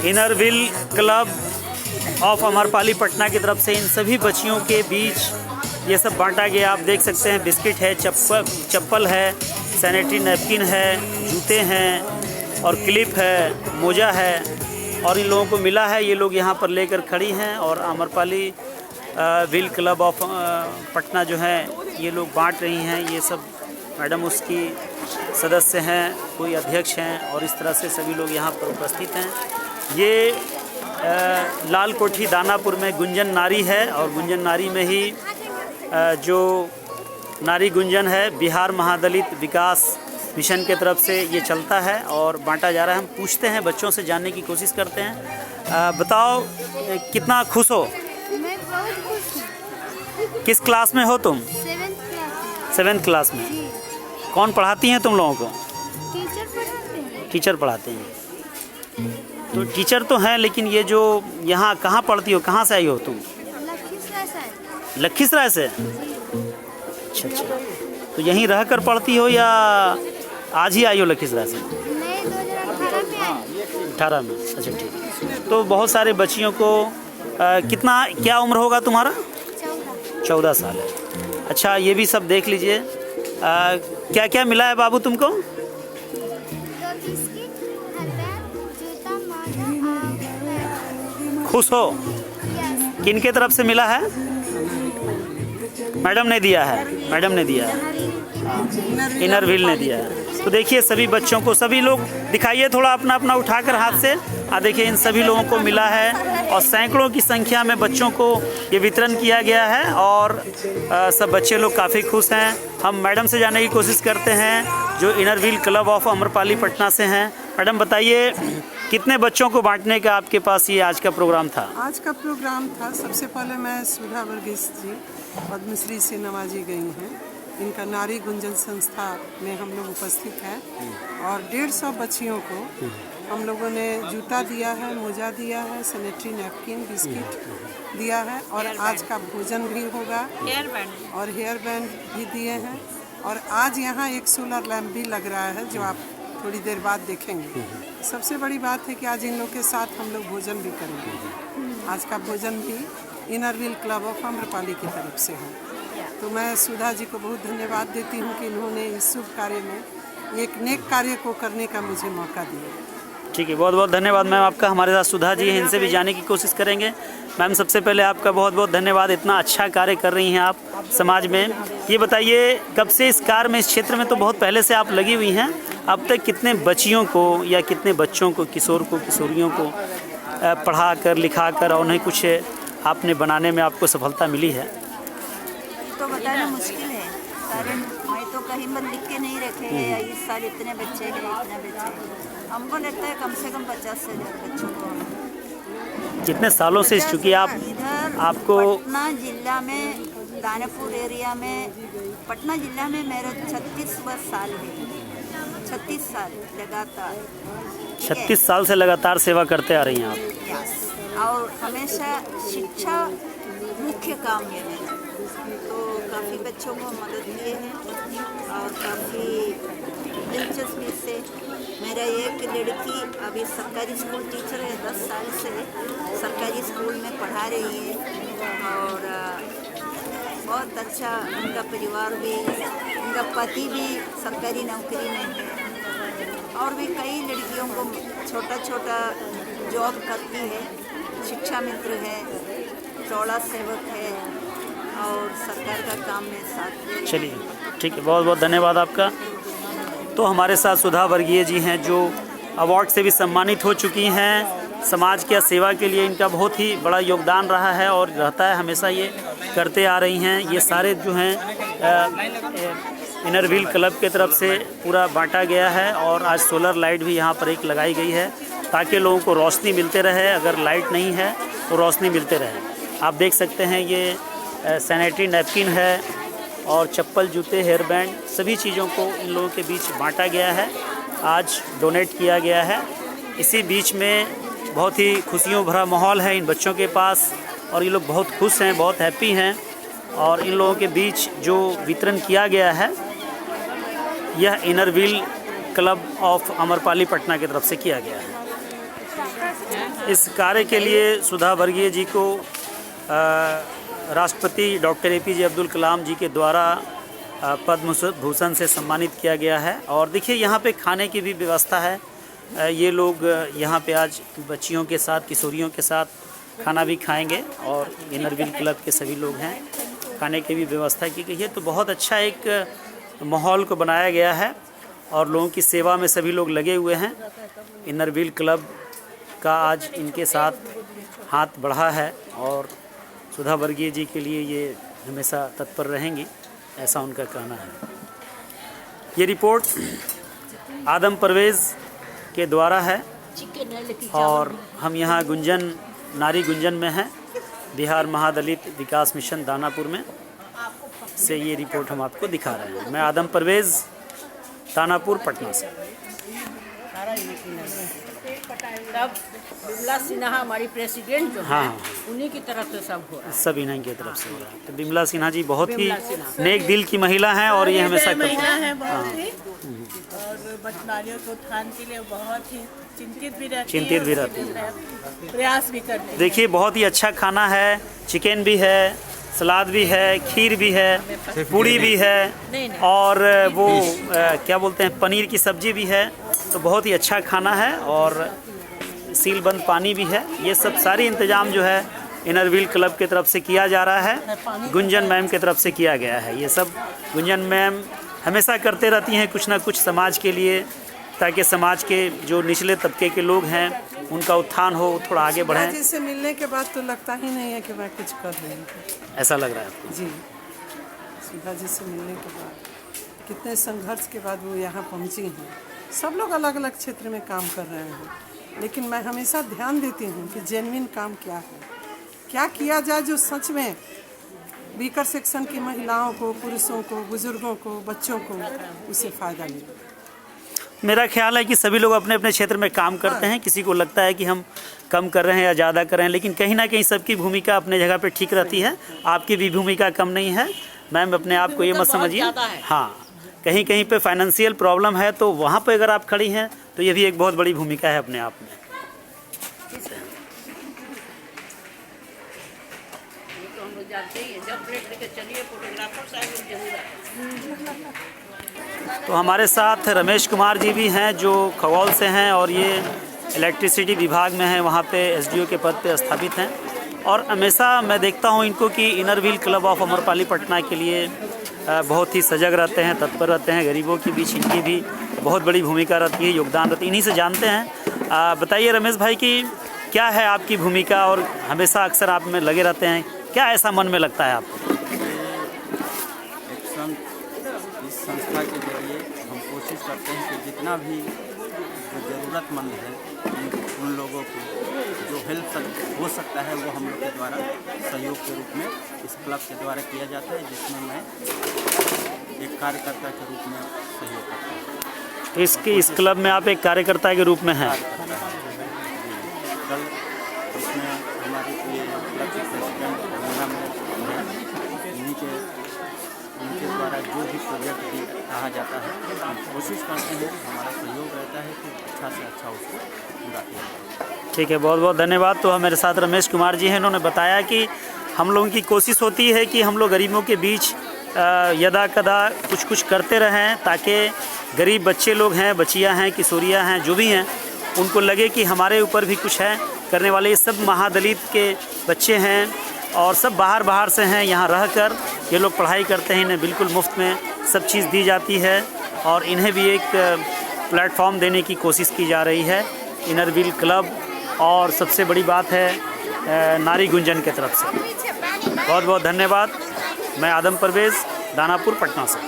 Inner wheel club of Amrapali Patna की तरफ से इन सभी बच्चियों के बीच ये सब बांटा गया। आप देख सकते हैं बिस्किट है, चप्पल है, सैनिटरी नैपकिन है, जूते हैं और क्लिप है, मोजा है और इन लोगों को मिला है। ये लोग यहाँ पर लेकर खड़ी हैं और Amrapali wheel club of Patna जो है ये लोग बांट रही हैं। ये सब मैडम उसकी सदस्य हैं, कोई अध्यक्ष हैं और इस तरह से सभी लोग यहाँ पर उपस्थित हैं। ये लाल कोठी दानापुर में गुंजन नारी है और गुंजन नारी में ही जो नारी गुंजन है बिहार महादलित विकास मिशन के तरफ से ये चलता है और बांटा जा रहा है। हम पूछते हैं बच्चों से, जानने की कोशिश करते हैं। बताओ कितना खुश हो? मैं बहुत खुश हूँ। किस क्लास में हो तुम? 7th क्लास में। कौन पढ़ाती हैं तुम लोगों को? टीचर पढ़ाते हैं। टीचर पढ़ाते हैं। तो टीचर तो हैं, लेकिन ये जो यहाँ कहाँ पढ़ती हो, कहाँ से आई हो तुम? लखीसराय से। लखीसराय से? अच्छा अच्छा। तो यहीं रह कर पढ़ती हो या आज ही आई हो लखीसराय से? नहीं, 2018 में आई। 18 में। अच्छा ठीक है। तो बहुत सारे बच्चियों को क्या उम्र होगा तुम्हारा? 14 साल है। अच्छा, ये भी सब देख लीजिए। क्या क्या मिला है बाबू तुमको? 2 बिस्किट, हेलमेट, जूता, मोजा। खुश हो? किन के तरफ से मिला है? मैडम ने दिया है। मैडम ने दिया है, इनर व्हील ने दिया है। तो देखिए सभी बच्चों को, सभी लोग दिखाइए थोड़ा अपना अपना उठाकर हाथ से। देखिए इन सभी लोगों को मिला है और सैकड़ों की संख्या में बच्चों को ये वितरण किया गया है और सब बच्चे लोग काफ़ी खुश हैं। हम मैडम से जानने की कोशिश करते हैं जो inner wheel club of Amrapali Patna से हैं। मैडम बताइए, कितने बच्चों को बांटने का आपके पास ये आज का प्रोग्राम था? आज का प्रोग्राम था, सबसे पहले मैं सुधा वर्गीस जी पद्मश्री से नवाजी गई हैं। इनका नारी गुंजन संस्था में हम लोग उपस्थित हैं और 150 बच्चियों को हम लोगों ने जूता दिया है, मोजा दिया है, सैनिटरी नैपकिन, बिस्किट दिया है और आज का भोजन भी होगा और हेयर बैंड भी दिए हैं। और आज यहाँ एक सोलर लैंप भी लग रहा है जो आप थोड़ी देर बाद देखेंगे। सबसे बड़ी बात है कि आज इन लोग के साथ हम लोग भोजन भी करेंगे। आज का भोजन भी inner wheel club of Amrapali की तरफ से है। तो मैं सुधा जी को बहुत धन्यवाद देती हूँ कि इन्होंने इस शुभ कार्य में एक नेक कार्य को करने का मुझे मौका दिया। ठीक है, बहुत बहुत धन्यवाद मैम आपका। हमारे साथ सुधा जी हैं, इनसे भी जानने की कोशिश करेंगे। मैम सबसे पहले आपका बहुत बहुत धन्यवाद, इतना अच्छा कार्य कर रही हैं आप समाज में। ये बताइए कब से इस कार्य में, इस क्षेत्र में तो बहुत पहले से आप लगी हुई हैं, अब तक कितने बच्चियों को या कितने बच्चों को, किशोर को, किशोरियों को पढ़ा कर, लिखा कर और उन्हें कुछ आपने बनाने में आपको सफलता मिली है? तो बताना मुश्किल है, कारण मैं तो कहीं पर लिख के नहीं रखे हैं इस साल इतने बच्चे हैं, इतने बच्चे हैं। हमको लगता है कम से कम 50 से ज़्यादा बच्चों को। कितने सालों से चूँकि आप इधर आपको पटना जिला में, दानापुर एरिया में, पटना जिला में मेरा 36वां साल है। 36 साल लगातार। 36 साल से लगातार सेवा करते आ रही हैं आप। और हमेशा शिक्षा मुख्य काम है मेरा। तो काफ़ी बच्चों को मदद किए हैं और काफ़ी दिलचस्पी से। मेरा एक लड़की अभी सरकारी स्कूल टीचर है, 10 साल से सरकारी स्कूल में पढ़ा रही है और बहुत अच्छा उनका परिवार भी, उनका पति भी सरकारी नौकरी में है और भी कई लड़कियों को छोटा छोटा जॉब करती है। शिक्षा मित्र है, चौड़ा सेवक है और सरकार का काम में साथ। चलिए ठीक है, बहुत बहुत धन्यवाद आपका। तो हमारे साथ सुधा वर्गीय जी हैं जो अवार्ड से भी सम्मानित हो चुकी हैं। समाज की सेवा के लिए इनका बहुत ही बड़ा योगदान रहा है और रहता है, हमेशा ये करते आ रही हैं। ये सारे जो हैं इनर व्हील क्लब के तरफ से पूरा बांटा गया है और आज सोलर लाइट भी यहाँ पर एक लगाई गई है ताकि लोगों को रोशनी मिलते रहे। अगर लाइट नहीं है तो रोशनी मिलते रहे। आप देख सकते हैं ये सैनिटरी नैपकिन है और चप्पल, जूते, हेयर बैंड, सभी चीज़ों को इन लोगों के बीच बांटा गया है, आज डोनेट किया गया है। इसी बीच में बहुत ही खुशियों भरा माहौल है इन बच्चों के पास और ये लोग बहुत खुश हैं, बहुत हैप्पी हैं। और इन लोगों के बीच जो वितरण किया गया है यह inner wheel club of Amrapali Patna की तरफ से किया गया है। इस कार्य के लिए सुधा वर्गीय जी को राष्ट्रपति डॉक्टर APJ अब्दुल कलाम जी के द्वारा पद्म भूषण से सम्मानित किया गया है। और देखिए यहाँ पे खाने की भी व्यवस्था है। ये लोग यहाँ पे आज बच्चियों के साथ, किशोरियों के साथ खाना भी खाएंगे और इनरव्हील क्लब के सभी लोग हैं, खाने की भी व्यवस्था की गई है। तो बहुत अच्छा एक माहौल को बनाया गया है और लोगों की सेवा में सभी लोग लगे हुए हैं। इनरव्हील क्लब का आज इनके साथ हाथ बढ़ा है और सुधा वर्गीय जी के लिए ये हमेशा तत्पर रहेंगी, ऐसा उनका कहना है। ये रिपोर्ट आदम परवेज़ के द्वारा है और हम यहाँ गुंजन, नारी गुंजन में हैं, बिहार महादलित विकास मिशन दानापुर में से ये रिपोर्ट हम आपको दिखा रहे हैं। मैं आदम परवेज़, दानापुर, पटना से। तब बिमला सिन्हा हमारी प्रेसिडेंट जो हाँ, है, उन्हीं की तरफ से सब हो रहा है। सब इन्हीं की तरफ से हो रहा है। तो बिमला सिन्हा जी बहुत ही नेक दिल की महिला हैं और ये हमेशा महिला है बहुत ही, और नारियों के उत्थान के लिए बहुत ही चिंतित भी रहती है, प्रयास भी करती है। देखिए बहुत ही अच्छा खाना है, चिकन भी है, सलाद भी है, खीर भी है, पूड़ी भी है और वो क्या बोलते हैं, पनीर की सब्जी भी है। तो बहुत ही अच्छा खाना है और सीलबंद पानी भी है। ये सब सारी इंतजाम जो है इनरव्हील क्लब की तरफ से किया जा रहा है, गुंजन मैम की तरफ से किया गया है। ये सब गुंजन मैम हमेशा करते रहती हैं कुछ ना कुछ समाज के लिए, ताकि समाज के जो निचले तबके के लोग हैं उनका उत्थान हो, थोड़ा आगे बढ़ें। जी से मिलने के बाद तो लगता ही नहीं है कि मैं कुछ कर रही हूँ। ऐसा लग रहा है आपको? जी, सुधा जी से मिलने के बाद, कितने संघर्ष के बाद वो यहाँ पहुँची हैं। सब लोग अलग अलग क्षेत्र में काम कर रहे हैं, लेकिन मैं हमेशा ध्यान देती हूँ कि जेन्युइन काम क्या है, क्या किया जाए जो सच में वीकर सेक्शन की महिलाओं को, पुरुषों को, बुजुर्गों को, बच्चों को उससे फ़ायदा मिले। मेरा ख्याल है कि सभी लोग अपने अपने क्षेत्र में काम करते हैं। किसी को लगता है कि हम कम कर रहे हैं या ज़्यादा कर रहे हैं, लेकिन कहीं ना कहीं सबकी भूमिका अपने जगह पे ठीक रहती है। आपकी भी भूमिका कम नहीं है मैम, अपने आप को ये मत समझिए। हाँ, कहीं कहीं पे फाइनेंशियल प्रॉब्लम है तो वहाँ पे अगर आप खड़ी हैं तो ये भी एक बहुत बड़ी भूमिका है अपने आप में। तो हमारे साथ रमेश कुमार जी भी हैं जो खगौल से हैं और ये इलेक्ट्रिसिटी विभाग में हैं, वहाँ पे SDO के पद पे स्थापित हैं। और हमेशा मैं देखता हूँ इनको कि Inner Wheel club of Amrapali Patna के लिए बहुत ही सजग रहते हैं, तत्पर रहते हैं। गरीबों के बीच इनकी भी बहुत बड़ी भूमिका रहती है, योगदान रहती है, इन्हीं से जानते हैं। बताइए रमेश भाई कि क्या है आपकी भूमिका और हमेशा अक्सर आप में लगे रहते हैं, क्या ऐसा मन में लगता है आपको? इस संस्था के जरिए हम कोशिश करते हैं कि जितना भी जो ज़रूरतमंद है उन लोगों को जो हेल्प हो सकता है वो हम लोग के द्वारा सहयोग के रूप में इस क्लब के द्वारा किया जाता है, जिसमें मैं एक कार्यकर्ता के रूप में सहयोग करता हूँ। तो इस क्लब में आप एक कार्यकर्ता के रूप में हैं? कल इसमें हमारी क्लब के प्रेसिडेंट उनके द्वारा जो भी प्रोजेक्ट भी कहा जाता है हम कोशिश करते हैं, हमारा सहयोग रहता है कि अच्छा से अच्छा उसको पूरा किया जाए। ठीक है, बहुत बहुत धन्यवाद। तो मेरे साथ रमेश कुमार जी हैं, इन्होंने बताया कि हम लोगों की कोशिश होती है कि हम लोग गरीबों के बीच यदा कदा कुछ करते रहें, ताकि गरीब बच्चे लोग हैं, बच्चियां हैं, किशोरियां हैं, जो भी हैं, उनको लगे कि हमारे ऊपर भी कुछ है करने वाले। ये सब महादलित के बच्चे हैं और सब बाहर से हैं, यहाँ रहकर ये लोग पढ़ाई करते हैं, इन्हें बिल्कुल मुफ्त में सब चीज़ दी जाती है और इन्हें भी एक प्लेटफॉर्म देने की कोशिश की जा रही है इनरव्हील क्लब और सबसे बड़ी बात है नारी गुंजन की तरफ से। बहुत बहुत धन्यवाद। मैं आदम परवेज़, दानापुर, पटना से।